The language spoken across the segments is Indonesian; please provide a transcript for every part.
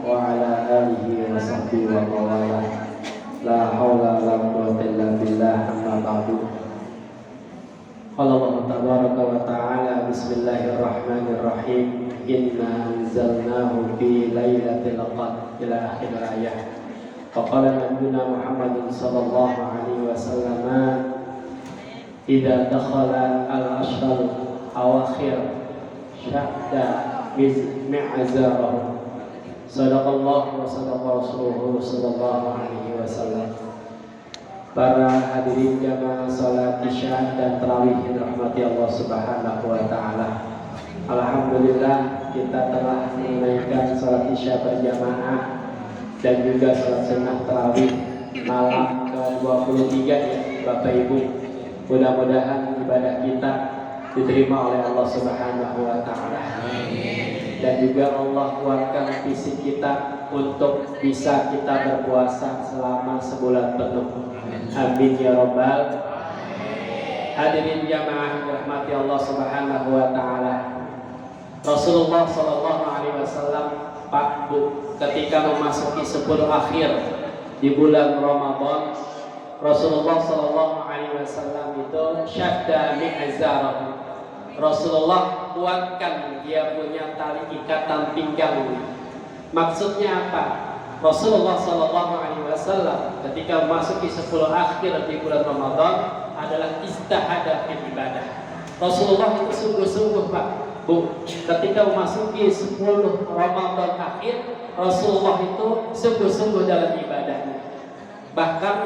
وعلى آله وصحبه ومن والاه لا حول ولا قوة إلا بالله أما بعد قال الله تبارك وتعالى بسم الله الرحمن الرحيم إنا أنزلناه في ليلة القدر إلى آخر الآية وقال نبينا محمد صلى الله عليه وسلم إذا دخل العشر الأواخر شد معزاره صدق الله وصدق رسوله صلى الله عليه wasallam. Para hadirin jamaah salat Isya dan tarawih dirahmati Allah Subhanahu wa taala. Alhamdulillah kita telah menunaikan salat Isya berjamaah dan juga salat sunnah tarawih malam ke-23 ya Bapak Ibu. Mudah-mudahan ibadah kita diterima oleh Allah Subhanahu wa taala. Dan juga Allah kuatkan fisik kita untuk bisa kita berpuasa selama sebulan penuh. Amin ya rabbal hadirin jamaah dirahmati Allah Subhanahu wa taala. Rasulullah sallallahu alaihi wasallam Pak Bu ketika memasuki 10 akhir di bulan Ramadan, Rasulullah sallallahu alaihi wasallam itu syadda mi'zarahu. Rasulullah kuatkan dia punya tali ikatan pinggangnya. Maksudnya apa? Rasulullah sallallahu alaihi wasallam ketika memasuki 10 akhir di bulan Ramadan adalah istihada fil ibadah. Rasulullah itu sungguh-sungguh Pak Bu ketika memasuki 10 Ramadan akhir, Rasulullah itu sungguh-sungguh dalam ibadahnya. Bahkan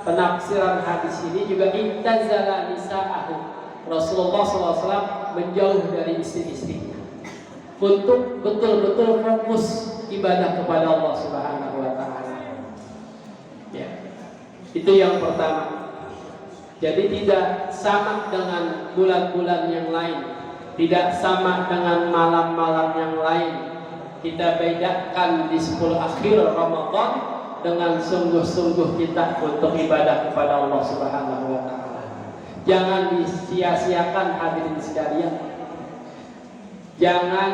penafsiran hadis ini juga intazala nisa'ahu. Rasulullah SAW menjauh dari istri-istrinya untuk betul-betul fokus ibadah kepada Allah Subhanahu wa taala. Ya. Itu yang pertama. Jadi tidak sama dengan bulan-bulan yang lain, tidak sama dengan malam-malam yang lain. Kita bedakan di 10 akhir Ramadan dengan sungguh-sungguh kita untuk ibadah kepada Allah Subhanahu wa taala. Jangan disia-siakan hadirin sekalian. Jangan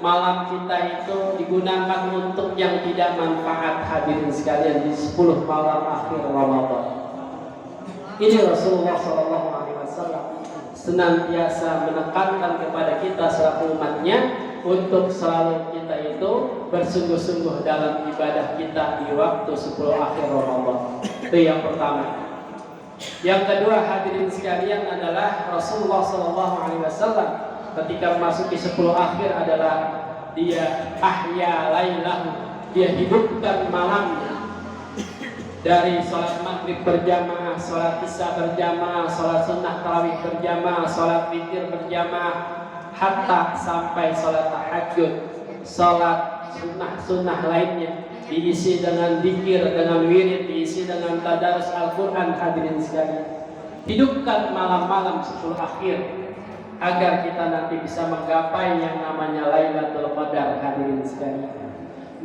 malam kita itu digunakan untuk yang tidak manfaat hadirin sekalian di 10 malam akhir Ramadan. Ini Rasulullah SAW senantiasa menekankan kepada kita selaku umatnya untuk selalu kita itu bersungguh-sungguh dalam ibadah kita di waktu 10 akhir Ramadan. Itu yang pertama. Yang kedua hadirin sekalian adalah Rasulullah SAW ketika memasuki 10 akhir adalah dia ahya lailahu, dia hidupkan malamnya dari sholat maghrib berjamaah, sholat isya berjamaah, sholat sunnah tarawih berjamaah, sholat witir berjamaah, hatta sampai sholat tahajud, sholat sunnah lainnya diisi dengan zikir, dengan wirid, diisi dengan tadarus Al-Quran hadirin sekalian. Hidupkan malam-malam 10 akhir agar kita nanti bisa menggapai yang namanya Lailatul Qadar hadirin sekalian.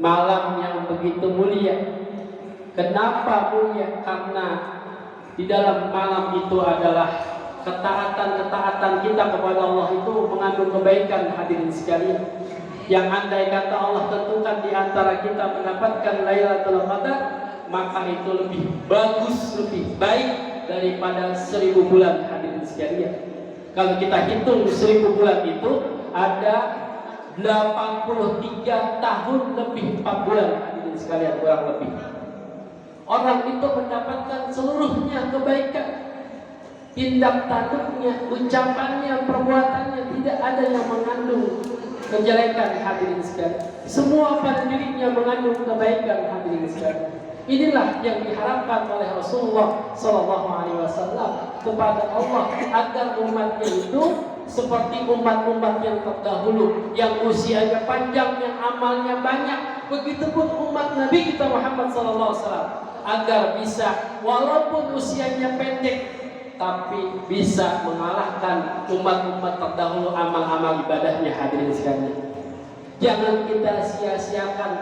Malam yang begitu mulia. Kenapa mulia? Karena di dalam malam itu adalah ketaatan kita kepada Allah itu mengandung kebaikan hadirin sekalian. Yang andai kata Allah tentukan di antara kita mendapatkan Lailatul Qadar, maka itu lebih bagus, lebih baik daripada 1000 bulan hadirin sekalian. Kalau kita hitung 1000 bulan itu ada 83 tahun lebih 4 bulan hadirin sekalian kurang lebih. Orang itu mendapatkan seluruhnya kebaikan. Tindak tanduknya, ucapannya, perbuatannya tidak ada yang mengandung kejelekan hadirin sekalian. Semua pada dirinya mengandung kebaikan hadirin sekalian. Inilah yang diharapkan oleh Rasulullah SAW kepada Allah agar umatnya itu seperti umat-umat yang terdahulu yang usianya panjang, yang amalnya banyak. Begitupun umat Nabi kita Muhammad SAW agar bisa walaupun usianya pendek tapi bisa mengalahkan umat-umat terdahulu amal-amal ibadahnya hadirin sekalian. Jangan kita sia-siakan.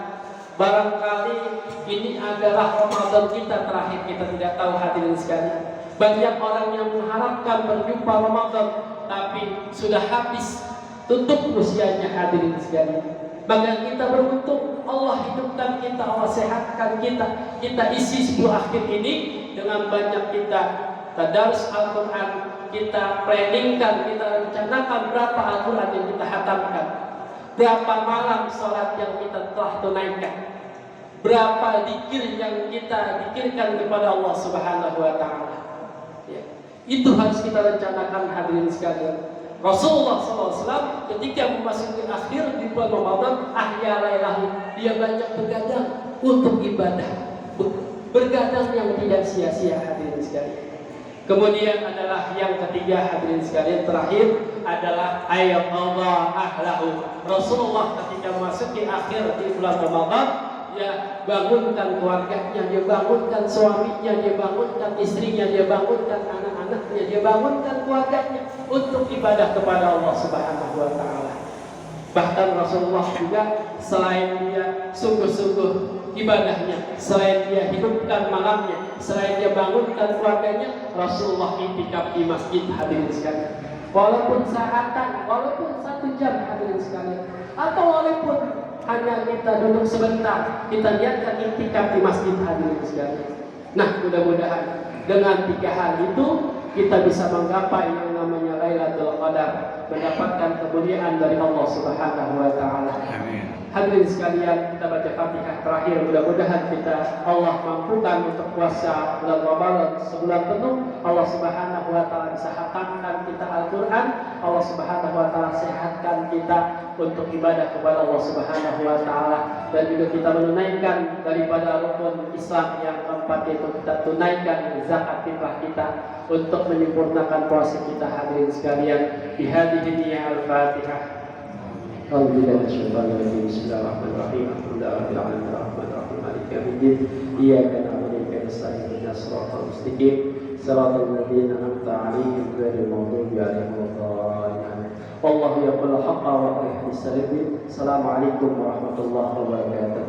Barangkali ini adalah Ramadan kita terakhir, kita tidak tahu hadirin sekalian. Banyak orang yang mengharapkan berjumpa Ramadan tapi sudah habis tutup usianya hadirin sekalian. Maka kita beruntung Allah hidupkan kita, Allah sehatkan kita. Kita isi 10 akhir ini dengan banyak kita tadarus Al-Quran, kita planningkan, kita rencanakan berapa Al-Quran yang kita hatamkan, berapa malam sholat yang kita telah tunaikan, berapa zikir yang kita zikirkan kepada Allah Subhanahu wa Ta'ala. Ya. Itu harus kita rencanakan, hadirin sekalian. Rasulullah SAW ketika memasuki akhir di bulan Ramadan, ahya lailahu, dia banyak bergadang untuk ibadah, bergadang yang tidak sia-sia, hadirin sekalian. Kemudian adalah yang ketiga, hadirin sekalian, terakhir adalah ayat Allah ahlahu. Rasulullah ketika memasuki akhir di bulan Ramadan, dia bangunkan keluarganya, dia bangunkan suaminya, dia bangunkan istrinya, dia bangunkan anak-anaknya, dia bangunkan keluarganya untuk ibadah kepada Allah Subhanahu wa Ta'ala. Bahkan Rasulullah juga selain dia sungguh-sungguh ibadahnya, selain dia hidupkan malamnya, selain dia bangunkan keluarganya, Rasulullah i'tikaf di masjid, hadirin sekalian. Walaupun sehatan, walaupun 1 jam, hadirin sekalian, atau walaupun hanya kita duduk sebentar, kita niatkan i'tikaf di masjid, hadirin sekalian. Nah, mudah-mudahan dengan 3 hal itu kita bisa menggapai yang namanya Lailatul Qadar, mendapatkan kemuliaan dari Allah Subhanahu wa Ta'ala. Amin. Hadirin sekalian, kita baca Fatihah terakhir. Mudah-mudahan kita Allah mampukan untuk puasa bulan Ramadan sebulan penuh. Allah Subhanahu wa Ta'ala bisa hatamkan kita Al-Quran. Allah Subhanahu wa Ta'ala sehatkan kita untuk ibadah kepada Allah Subhanahu wa Ta'ala, dan juga kita menunaikan daripada rukun Islam yang keempat, yaitu kita tunaikan zakat fitrah kita untuk menyempurnakan puasa kita, hadirin sekalian. Bihadhihi al-Fatihah. Bismillahirrahmanirrahim. Alhamdulillahirabbil alamin arrahmanirrahim maliki yaumiddin. Iyyaka na'budu wa iyyaka nasta'in ihdinas siratal mustaqim siratal ladzina an'amta 'alaihim ghairil maghdubi 'alaihim waladdallin. Wallahu yaqulu haqqan wa yuhyi as-salimin. Assalamualaikum warahmatullahi wabarakatuh.